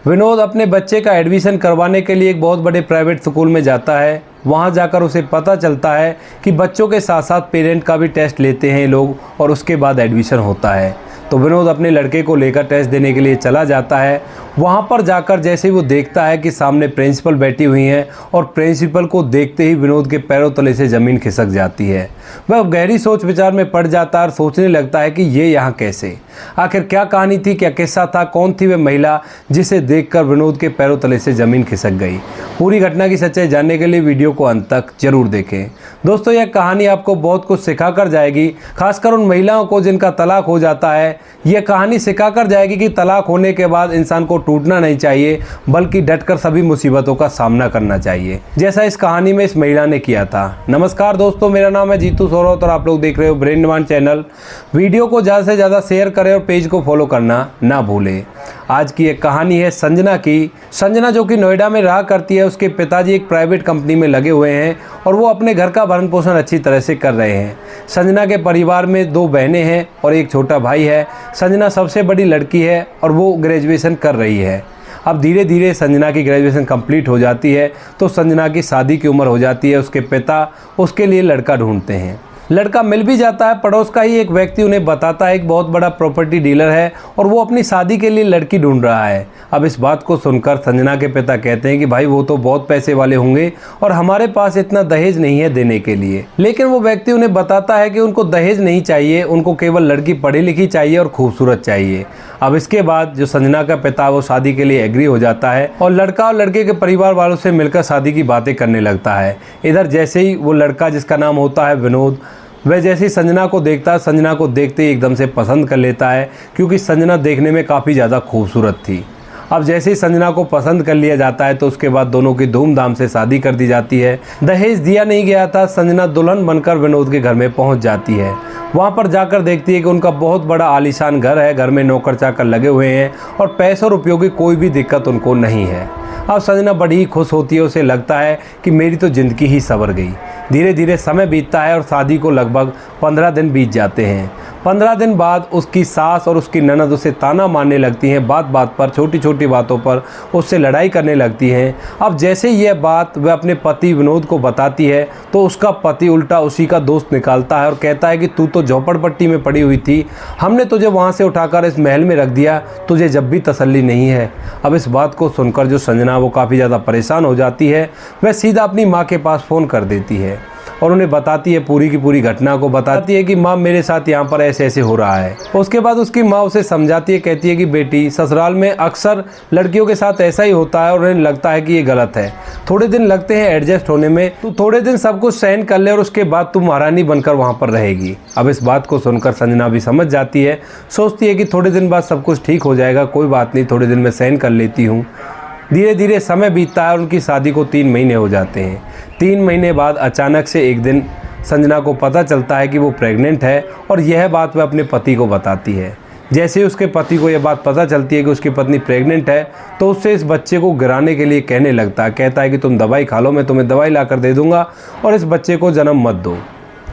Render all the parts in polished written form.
विनोद अपने बच्चे का एडमिशन करवाने के लिए एक बहुत बड़े प्राइवेट स्कूल में जाता है। वहां जाकर उसे पता चलता है कि बच्चों के साथ साथ पेरेंट का भी टेस्ट लेते हैं लोग और उसके बाद एडमिशन होता है। तो विनोद अपने लड़के को लेकर टेस्ट देने के लिए चला जाता है। वहां पर जाकर जैसे ही वो देखता है कि सामने प्रिंसिपल बैठी हुई हैं और प्रिंसिपल को देखते ही विनोद के पैरों तले से ज़मीन खिसक जाती है। वह गहरी सोच विचार में पड़ जाता है और सोचने लगता है कि ये यहाँ कैसे, आखिर क्या कहानी थी, क्या किस्सा था, कौन थी वह महिला जिसे देखकर विनोद के पैरों तले से ज़मीन खिसक गई। पूरी घटना की सच्चाई जानने के लिए वीडियो को अंत तक जरूर देखें। दोस्तों, यह कहानी आपको बहुत कुछ सिखा कर जाएगी, खासकर उन महिलाओं को जिनका तलाक हो जाता है। यह कहानी सिखा कर जाएगी कि तलाक होने के बाद इंसान को टूटना नहीं चाहिए, बल्कि डटकर सभी मुसीबतों का सामना करना चाहिए, जैसा इस कहानी में इस महिला ने किया था। नमस्कार दोस्तों, मेरा नाम है जीतू सोरौत और आप लोग देख रहे हो ब्रेन डिमांड चैनल। वीडियो को ज़्यादा से ज़्यादा शेयर करें और पेज को फॉलो करना ना भूलें। आज की एक कहानी है संजना की। संजना जो कि नोएडा में रहा करती है, उसके पिताजी एक प्राइवेट कंपनी में लगे हुए हैं और वो अपने घर का भरण पोषण अच्छी तरह से कर रहे हैं। संजना के परिवार में 2 बहनें हैं और एक छोटा भाई है। संजना सबसे बड़ी लड़की है और वो ग्रेजुएशन कर रही है। अब धीरे धीरे संजना की ग्रेजुएशन कंप्लीट हो जाती है तो संजना की शादी की उम्र हो जाती है। उसके पिता उसके लिए लड़का ढूंढते हैं। लड़का मिल भी जाता है। पड़ोस का ही एक व्यक्ति उन्हें बताता है एक बहुत बड़ा प्रॉपर्टी डीलर है और वो अपनी शादी के लिए लड़की ढूंढ रहा है। अब इस बात को सुनकर संजना के पिता कहते हैं कि भाई वो तो बहुत पैसे वाले होंगे और हमारे पास इतना दहेज नहीं है देने के लिए। लेकिन वो व्यक्ति उन्हें बताता है कि उनको दहेज नहीं चाहिए, उनको केवल लड़की पढ़ी लिखी चाहिए और खूबसूरत चाहिए। अब इसके बाद जो संजना का पिता वो शादी के लिए एग्री हो जाता है और लड़का और लड़के के परिवार वालों से मिलकर शादी की बातें करने लगता है। इधर जैसे ही वो लड़का, जिसका नाम होता है विनोद, वह जैसे ही संजना को देखता है, संजना को देखते ही एकदम से पसंद कर लेता है, क्योंकि संजना देखने में काफ़ी ज़्यादा खूबसूरत थी। अब जैसे ही संजना को पसंद कर लिया जाता है तो उसके बाद दोनों की धूमधाम से शादी कर दी जाती है। दहेज दिया नहीं गया था। संजना दुल्हन बनकर विनोद के घर में पहुंच जाती है। वहां पर जाकर देखती है कि उनका बहुत बड़ा आलीशान घर है, घर में नौकर चाकर लगे हुए हैं और पैसों रुपयों की कोई भी दिक्कत उनको नहीं है। अब संजना बड़ी ही खुश होती है। उसे लगता है कि मेरी तो ज़िंदगी ही संवर गई। धीरे धीरे समय बीतता है और शादी को लगभग 15 दिन बीत जाते हैं। 15 दिन बाद उसकी सास और उसकी ननद उसे ताना मारने लगती हैं। बात बात पर, छोटी छोटी बातों पर उससे लड़ाई करने लगती हैं। अब जैसे यह बात वह अपने पति विनोद को बताती है तो उसका पति उल्टा उसी का दोस्त निकालता है और कहता है कि तू तो झोपड़पट्टी में पड़ी हुई थी, हमने तुझे वहाँ से उठाकर इस महल में रख दिया, तुझे जब भी तसल्ली नहीं है। अब इस बात को सुनकर जो संजना वो काफ़ी ज़्यादा परेशान हो जाती है। वह सीधा अपनी माँ के पास फ़ोन कर देती है और उन्हें बताती है, पूरी की पूरी घटना को बताती है कि माँ मेरे साथ यहाँ पर ऐसे ऐसे हो रहा है। उसके बाद उसकी माँ उसे समझाती है, कहती है कि बेटी, ससुराल में अक्सर लड़कियों के साथ ऐसा ही होता है और उन्हें लगता है कि ये गलत है। थोड़े दिन लगते हैं एडजस्ट होने में, तू थोड़े दिन सब कुछ सहन कर ले और उसके बाद तू महारानी बनकर वहाँ पर रहेगी। अब इस बात को सुनकर संजना भी समझ जाती है, सोचती है कि थोड़े दिन बाद सब कुछ ठीक हो जाएगा, कोई बात नहीं, थोड़े दिन मैं सहन कर लेती हूँ। धीरे धीरे समय बीतता है और उनकी शादी को 3 महीने हो जाते हैं। 3 महीने बाद अचानक से एक दिन संजना को पता चलता है कि वो प्रेग्नेंट है और यह बात वह अपने पति को बताती है। जैसे ही उसके पति को यह बात पता चलती है कि उसकी पत्नी प्रेग्नेंट है तो उससे इस बच्चे को गिराने के लिए कहने लगता है। कहता है कि तुम दवाई खा लो, मैं तुम्हें दवाई ला कर दे दूँगा और इस बच्चे को जन्म मत दो।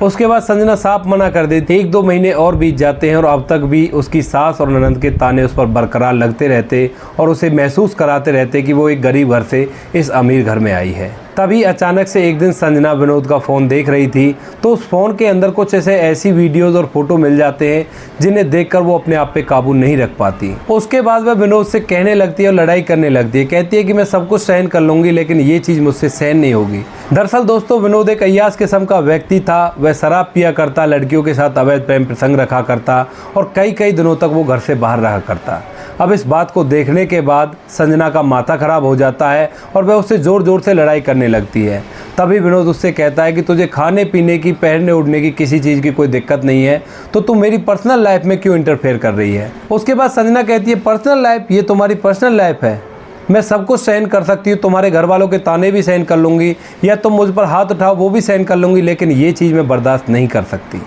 उसके बाद संजना साफ मना कर देती। 1-2 महीने और बीत जाते हैं और अब तक भी उसकी सास और ननद के ताने उस पर बरकरार लगते रहते और उसे महसूस कराते रहते कि वो एक गरीब घर से इस अमीर घर में आई है। तभी अचानक से एक दिन संजना विनोद का फ़ोन देख रही थी तो उस फ़ोन के अंदर कुछ ऐसी वीडियोज़ और फोटो मिल जाते हैं जिन्हें देखकर वो अपने आप पे काबू नहीं रख पाती। उसके बाद वह विनोद से कहने लगती है और लड़ाई करने लगती है। कहती है कि मैं सब कुछ सहन कर लूँगी लेकिन ये चीज़ मुझसे सहन नहीं होगी। दरअसल दोस्तों, विनोद एक अय्याश किस्म का व्यक्ति था। वह शराब पिया करता, लड़कियों के साथ अवैध प्रेम प्रसंग रखा करता और कई दिनों तक वो घर से बाहर रहा करता। अब इस बात को देखने के बाद संजना का माथा खराब हो जाता है और वह उससे ज़ोर ज़ोर से लड़ाई करने लगती है। तभी विनोद उससे कहता है कि तुझे खाने पीने की, पहनने ओढ़ने की किसी चीज़ की कोई दिक्कत नहीं है, तो तुम मेरी पर्सनल लाइफ में क्यों इंटरफेयर कर रही है। उसके बाद संजना कहती है, पर्सनल लाइफ? ये तुम्हारी पर्सनल लाइफ है, मैं सब कुछ सहन कर सकती हूँ, तुम्हारे घर वालों के ताने भी सहन कर लूँगी या तुम मुझ पर हाथ उठाओ वो भी सहन कर लूँगी, लेकिन ये चीज़ मैं बर्दाश्त नहीं कर सकती।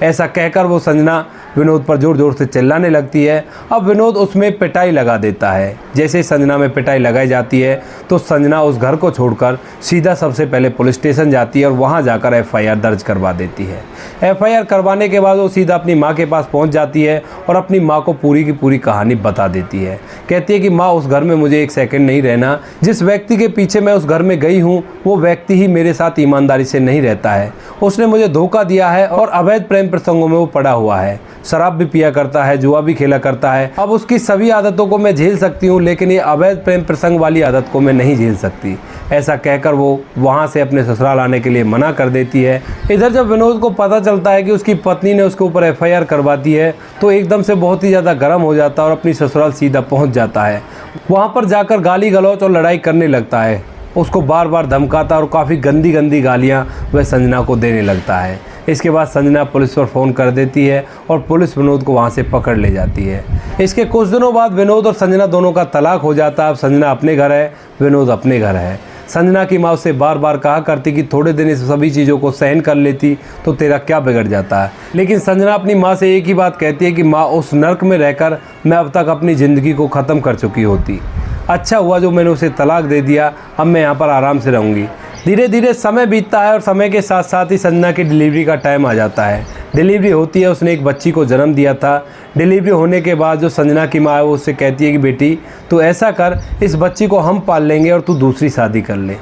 ऐसा कहकर वो संजना विनोद पर ज़ोर ज़ोर से चिल्लाने लगती है। अब विनोद उसमें पिटाई लगा देता है। जैसे ही संजना में पिटाई लगाई जाती है तो संजना उस घर को छोड़कर सीधा सबसे पहले पुलिस स्टेशन जाती है और वहाँ जाकर एफआईआर दर्ज करवा देती है। एफआईआर करवाने के बाद वो सीधा अपनी माँ के पास पहुँच जाती है और अपनी माँ को पूरी की पूरी कहानी बता देती है। कहती है कि माँ, उस घर में मुझे एक सेकंड नहीं रहना। जिस व्यक्ति के पीछे मैं उस घर में गई हूँ वो व्यक्ति ही मेरे साथ ईमानदारी से नहीं रहता है। उसने मुझे धोखा दिया है और अवैध प्रेम प्रसंगों में वो पड़ा हुआ है। शराब भी पिया करता है, जुआ भी खेला करता है। अब उसकी सभी आदतों को मैं झेल सकती हूँ, लेकिन ये अवैध प्रेम प्रसंग वाली आदत को मैं नहीं झेल सकती। ऐसा कहकर वो वहाँ से अपने ससुराल आने के लिए मना कर देती है। इधर जब विनोद को पता चलता है कि उसकी पत्नी ने उसके ऊपर एफआईआर करवा दी है तो एकदम से बहुत ही ज़्यादा गर्म हो जाता है और अपनी ससुराल सीधा पहुँच जाता है। वहाँ पर जाकर गाली गलौज और लड़ाई करने लगता है। उसको बार बार धमकाता और काफ़ी गंदी गंदी गालियाँ वह संजना को देने लगता है। इसके बाद संजना पुलिस पर फ़ोन कर देती है और पुलिस विनोद को वहाँ से पकड़ ले जाती है। इसके कुछ दिनों बाद विनोद और संजना दोनों का तलाक हो जाता है। अब संजना अपने घर है, विनोद अपने घर है। संजना की माँ उससे बार बार कहा करती कि थोड़े दिन इस सभी चीज़ों को सहन कर लेती तो तेरा क्या बिगड़ जाता है। लेकिन संजना अपनी माँ से एक ही बात कहती है कि माँ, उस नर्क में रहकर मैं अब तक अपनी ज़िंदगी को ख़त्म कर चुकी होती। अच्छा हुआ जो मैंने उसे तलाक दे दिया, अब मैं यहाँ पर आराम से रहूँगी। धीरे धीरे समय बीतता है और समय के साथ साथ ही संजना की डिलीवरी का टाइम आ जाता है। डिलीवरी होती है, उसने एक बच्ची को जन्म दिया था। डिलीवरी होने के बाद जो संजना की माँ है वो उससे कहती है कि बेटी तू ऐसा कर, इस बच्ची को हम पाल लेंगे और तू दूसरी शादी कर ले।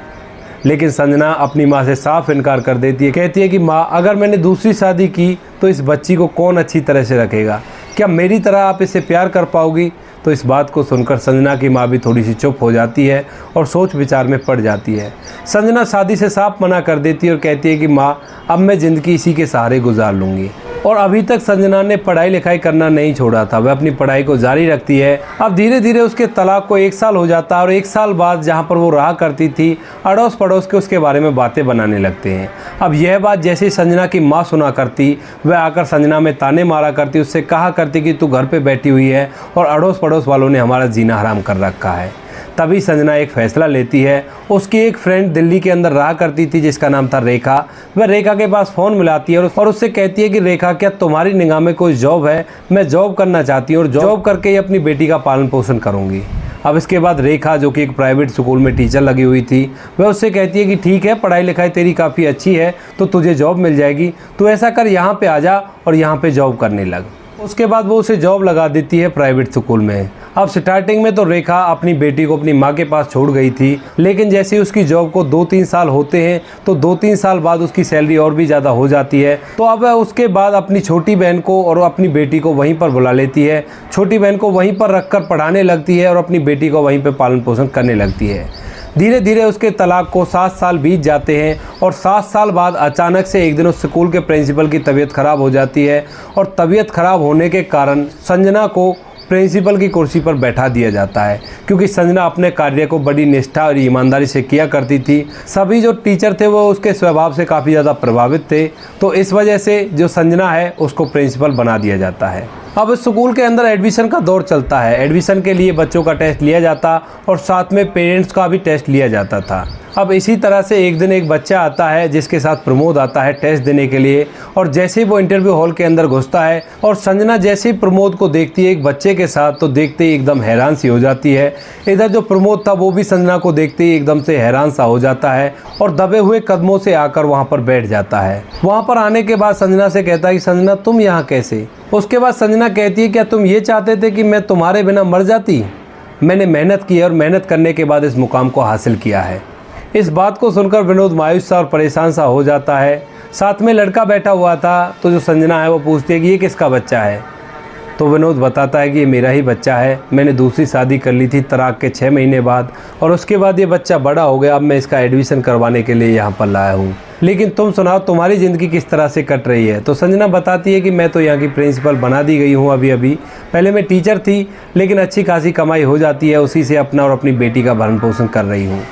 लेकिन संजना अपनी माँ से साफ इनकार कर देती है। कहती है कि माँ, अगर मैंने दूसरी शादी की तो इस बच्ची को कौन अच्छी तरह से रखेगा? क्या मेरी तरह आप इसे प्यार कर पाओगी? तो इस बात को सुनकर संजना की माँ भी थोड़ी सी चुप हो जाती है और सोच विचार में पड़ जाती है। संजना शादी से साफ मना कर देती है और कहती है कि माँ, अब मैं ज़िंदगी इसी के सहारे गुजार लूँगी। और अभी तक संजना ने पढ़ाई लिखाई करना नहीं छोड़ा था, वह अपनी पढ़ाई को जारी रखती है। अब धीरे धीरे उसके तलाक को 1 साल हो जाता है और 1 साल बाद जहाँ पर वो रहा करती थी, अड़ोस पड़ोस के उसके बारे में बातें बनाने लगते हैं। अब यह बात जैसे ही संजना की माँ सुना करती, वह आकर संजना में ताने मारा करती, उससे कहा करती कि तू घर पे बैठी हुई है और अड़ोस पड़ोस वालों ने हमारा जीना हराम कर रखा है। तभी संजना एक फ़ैसला लेती है। उसकी एक फ्रेंड दिल्ली के अंदर रहा करती थी जिसका नाम था रेखा। वह रेखा के पास फ़ोन मिलाती है और उससे कहती है कि रेखा, क्या तुम्हारी निगाह में कोई जॉब है? मैं जॉब करना चाहती हूँ और जॉब करके ही अपनी बेटी का पालन पोषण करूँगी। अब इसके बाद रेखा, जो कि एक प्राइवेट स्कूल में टीचर लगी हुई थी, वह उससे कहती है कि ठीक है, पढ़ाई लिखाई तेरी काफ़ी अच्छी है तो तुझे जॉब मिल जाएगी, तो ऐसा कर यहाँ पे आ जा और यहाँ पे जॉब करने लग। उसके बाद वो उसे जॉब लगा देती है प्राइवेट स्कूल में। अब स्टार्टिंग में तो रेखा अपनी बेटी को अपनी माँ के पास छोड़ गई थी, लेकिन जैसे ही उसकी जॉब को 2-3 साल होते हैं तो 2-3 साल बाद उसकी सैलरी और भी ज़्यादा हो जाती है। तो अब उसके बाद अपनी छोटी बहन को और अपनी बेटी को वहीं पर बुला लेती है। छोटी बहन को वहीं पर रखकर पढ़ाने लगती है और अपनी बेटी को वहीं पर पालन पोषण करने लगती है। धीरे धीरे उसके तलाक को 7 साल बीत जाते हैं और 7 साल बाद अचानक से एक दिन उस स्कूल के प्रिंसिपल की तबीयत ख़राब हो जाती है और तबीयत ख़राब होने के कारण संजना को प्रिंसिपल की कुर्सी पर बैठा दिया जाता है, क्योंकि संजना अपने कार्य को बड़ी निष्ठा और ईमानदारी से किया करती थी। सभी जो टीचर थे वो उसके स्वभाव से काफ़ी ज़्यादा प्रभावित थे, तो इस वजह से जो संजना है उसको प्रिंसिपल बना दिया जाता है। अब स्कूल के अंदर एडमिशन का दौर चलता है। एडमिशन के लिए बच्चों का टेस्ट लिया जाता और साथ में पेरेंट्स का भी टेस्ट लिया जाता था। अब इसी तरह से एक दिन एक बच्चा आता है जिसके साथ प्रमोद आता है टेस्ट देने के लिए, और जैसे ही वो इंटरव्यू हॉल के अंदर घुसता है और संजना जैसे ही प्रमोद को देखती है एक बच्चे के साथ, तो देखते ही एकदम हैरान सी हो जाती है। इधर जो प्रमोद था वो भी संजना को देखते ही एकदम से हैरान सा हो जाता है और दबे हुए कदमों से आकर वहाँ पर बैठ जाता है। वहाँ पर आने के बाद संजना से कहता है कि संजना, तुम यहाँ कैसे? उसके बाद संजना कहती है, क्या तुम ये चाहते थे कि मैं तुम्हारे बिना मर जाती? मैंने मेहनत की और मेहनत करने के बाद इस मुकाम को हासिल किया है। इस बात को सुनकर विनोद मायूस सा और परेशान सा हो जाता है। साथ में लड़का बैठा हुआ था, तो जो संजना है वो पूछती है कि ये किसका बच्चा है? तो विनोद बताता है कि ये मेरा ही बच्चा है। मैंने दूसरी शादी कर ली थी तलाक के 6 महीने बाद, और उसके बाद ये बच्चा बड़ा हो गया। अब मैं इसका एडमिशन करवाने के लिए यहाँ पर लाया हूँ। लेकिन तुम सुनाओ, तुम्हारी ज़िंदगी किस तरह से कट रही है? तो संजना बताती है कि मैं तो यहाँ की प्रिंसिपल बना दी गई हूँ अभी। पहले मैं टीचर थी, लेकिन अच्छी खासी कमाई हो जाती है, उसी से अपना और अपनी बेटी का भरण पोषण कर रही हूँ।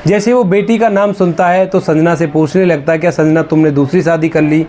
जैसे वो बेटी का नाम सुनता है तो संजना से पूछने लगता है, क्या संजना तुमने दूसरी शादी कर ली?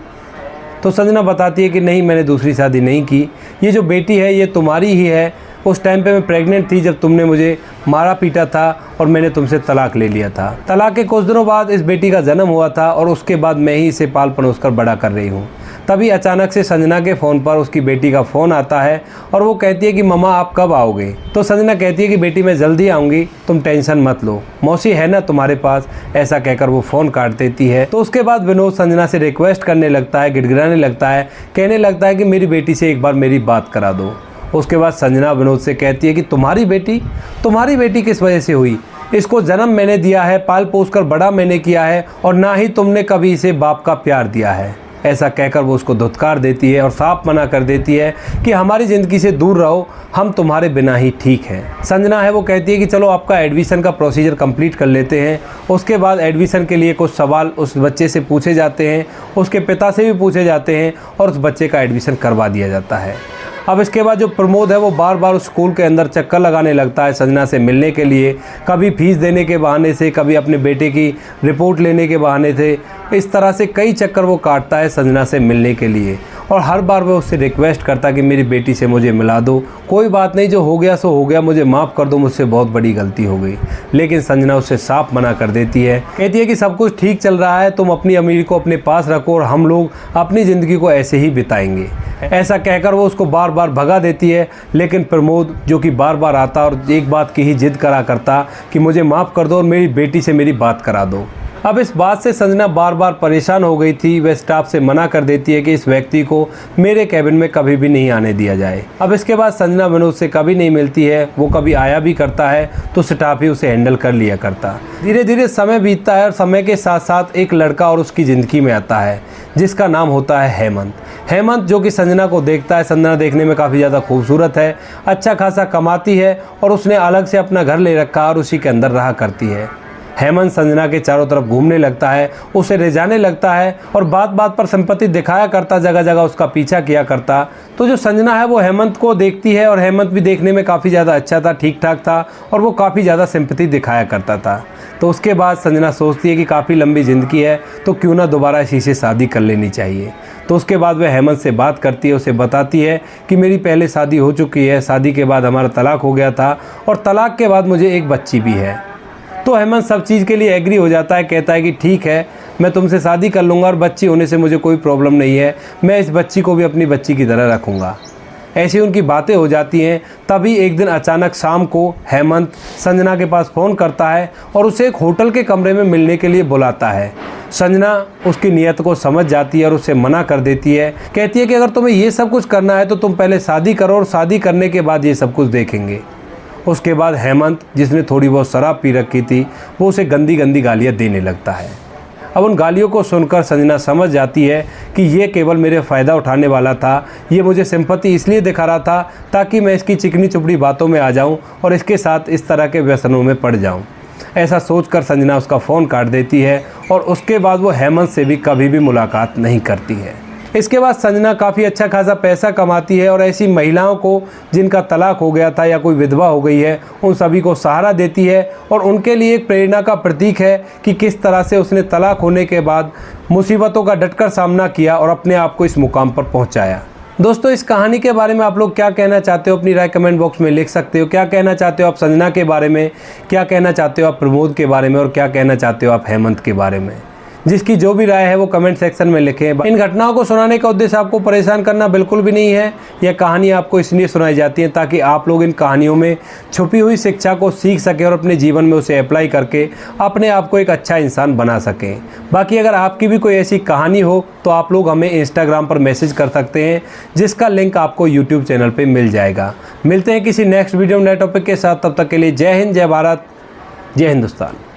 तो संजना बताती है कि नहीं, मैंने दूसरी शादी नहीं की। ये जो बेटी है ये तुम्हारी ही है। उस टाइम पे मैं प्रेग्नेंट थी जब तुमने मुझे मारा पीटा था और मैंने तुमसे तलाक ले लिया था। तलाक के कुछ दिनों बाद इस बेटी का जन्म हुआ था और उसके बाद मैं ही इसे पाल पलोस कर बड़ा कर रही हूँ। तभी अचानक से संजना के फ़ोन पर उसकी बेटी का फ़ोन आता है और वो कहती है कि मम्मा आप कब आओगे। तो संजना कहती है कि बेटी मैं जल्दी आऊँगी, तुम टेंशन मत लो, मौसी है ना तुम्हारे पास। ऐसा कहकर वो फ़ोन काट देती है। तो उसके बाद विनोद संजना से रिक्वेस्ट करने लगता है, गिड़गिड़ाने लगता है, कहने लगता है कि मेरी बेटी से एक बार मेरी बात करा दो। उसके बाद संजना विनोद से कहती है कि तुम्हारी बेटी किस वजह से हुई? इसको जन्म मैंने दिया है, पाल पोस कर बड़ा मैंने किया है और ना ही तुमने कभी इसे बाप का प्यार दिया है। ऐसा कहकर वो उसको धुतकार देती है और साफ मना कर देती है कि हमारी ज़िंदगी से दूर रहो, हम तुम्हारे बिना ही ठीक हैं। संजना है वो कहती है कि चलो आपका एडमिशन का प्रोसीजर कंप्लीट कर लेते हैं। उसके बाद एडमिशन के लिए कुछ सवाल उस बच्चे से पूछे जाते हैं, उसके पिता से भी पूछे जाते हैं और उस बच्चे का एडमिशन करवा दिया जाता है। अब इसके बाद जो प्रमोद है वो बार बार उस स्कूल के अंदर चक्कर लगाने लगता है संजना से मिलने के लिए, कभी फीस देने के बहाने से, कभी अपने बेटे की रिपोर्ट लेने के बहाने से। इस तरह से कई चक्कर वो काटता है संजना से मिलने के लिए और हर बार वो उससे रिक्वेस्ट करता कि मेरी बेटी से मुझे मिला दो, कोई बात नहीं, जो हो गया सो हो गया, मुझे माफ़ कर दो, मुझसे बहुत बड़ी गलती हो गई। लेकिन संजना उससे साफ मना कर देती है, कहती है कि सब कुछ ठीक चल रहा है, तुम अपनी अमीरी को अपने पास रखो और हम लोग अपनी ज़िंदगी को ऐसे ही बिताएंगे। ऐसा कहकर वो उसको बार बार भगा देती है। लेकिन प्रमोद जो कि बार बार आता और एक बात की ही जिद करा करता कि मुझे माफ़ कर दो और मेरी बेटी से मेरी बात करा दो। अब इस बात से संजना बार बार परेशान हो गई थी। वह स्टाफ से मना कर देती है कि इस व्यक्ति को मेरे कैबिन में कभी भी नहीं आने दिया जाए। अब इसके बाद संजना विनोद से कभी नहीं मिलती है, वो कभी आया भी करता है तो स्टाफ ही उसे हैंडल कर लिया करता। धीरे धीरे समय बीतता है और समय के साथ साथ एक लड़का और उसकी ज़िंदगी में आता है जिसका नाम होता है हेमंत, जो कि संजना को देखता है। संजना देखने में काफ़ी ज़्यादा खूबसूरत है, अच्छा खासा कमाती है और उसने अलग से अपना घर ले रखा और उसी के अंदर रहा करती है। हेमंत संजना के चारों तरफ घूमने लगता है, उसे रिझाने लगता है और बात बात पर संपत्ति दिखाया करता, जगह जगह उसका पीछा किया करता। तो जो संजना है वो हेमंत को देखती है और हेमंत भी देखने में काफ़ी ज़्यादा अच्छा था, ठीक ठाक था और वो काफ़ी ज़्यादा सिंपैथी दिखाया करता था। तो उसके बाद संजना सोचती है कि काफ़ी लंबी ज़िंदगी है तो क्यों ना दोबारा इसी से शादी कर लेनी चाहिए। तो उसके बाद वह हेमंत से बात करती है, उसे बताती है कि मेरी पहले शादी हो चुकी है, शादी के बाद हमारा तलाक हो गया था और तलाक के बाद मुझे एक बच्ची भी है। तो हेमंत सब चीज़ के लिए एग्री हो जाता है, कहता है कि ठीक है, मैं तुमसे शादी कर लूँगा और बच्ची होने से मुझे कोई प्रॉब्लम नहीं है, मैं इस बच्ची को भी अपनी बच्ची की तरह रखूँगा। ऐसी उनकी बातें हो जाती हैं। तभी एक दिन अचानक शाम को हेमंत संजना के पास फ़ोन करता है और उसे एक होटल के कमरे में मिलने के लिए बुलाता है। संजना उसकी नीयत को समझ जाती है और उससे मना कर देती है, कहती है कि अगर तुम्हें ये सब कुछ करना है तो तुम पहले शादी करो और शादी करने के बाद ये सब कुछ देखेंगे। उसके बाद हेमंत, जिसने थोड़ी बहुत शराब पी रखी थी, वो उसे गंदी गंदी गालियाँ देने लगता है। अब उन गालियों को सुनकर संजना समझ जाती है कि ये केवल मेरे फ़ायदा उठाने वाला था, ये मुझे सिंपैथी इसलिए दिखा रहा था ताकि मैं इसकी चिकनी चुपड़ी बातों में आ जाऊं और इसके साथ इस तरह के व्यसनों में पड़ जाऊं। ऐसा सोचकर संजना उसका फ़ोन काट देती है और उसके बाद वो हेमंत से भी कभी भी मुलाकात नहीं करती है। इसके बाद संजना काफ़ी अच्छा खासा पैसा कमाती है और ऐसी महिलाओं को जिनका तलाक हो गया था या कोई विधवा हो गई है, उन सभी को सहारा देती है और उनके लिए एक प्रेरणा का प्रतीक है कि किस तरह से उसने तलाक होने के बाद मुसीबतों का डटकर सामना किया और अपने आप को इस मुकाम पर पहुंचाया। दोस्तों, इस कहानी के बारे में आप लोग क्या कहना चाहते हो, अपनी राय कमेंट बॉक्स में लिख सकते हो। क्या कहना चाहते हो आप संजना के बारे में, क्या कहना चाहते हो आप प्रमोद के बारे में और क्या कहना चाहते हो आप हेमंत के बारे में। जिसकी जो भी राय है वो कमेंट सेक्शन में लिखें। इन घटनाओं को सुनाने का उद्देश्य आपको परेशान करना बिल्कुल भी नहीं है। यह कहानी आपको इसलिए सुनाई जाती है ताकि आप लोग इन कहानियों में छुपी हुई शिक्षा को सीख सकें और अपने जीवन में उसे अप्लाई करके अपने आप को एक अच्छा इंसान बना सकें। बाकी अगर आपकी भी कोई ऐसी कहानी हो तो आप लोग हमें इंस्टाग्राम पर मैसेज कर सकते हैं, जिसका लिंक आपको यूट्यूब चैनल पर मिल जाएगा। मिलते हैं किसी नेक्स्ट वीडियो नए टॉपिक के साथ, तब तक के लिए जय हिंद, जय भारत, जय हिंदुस्तान।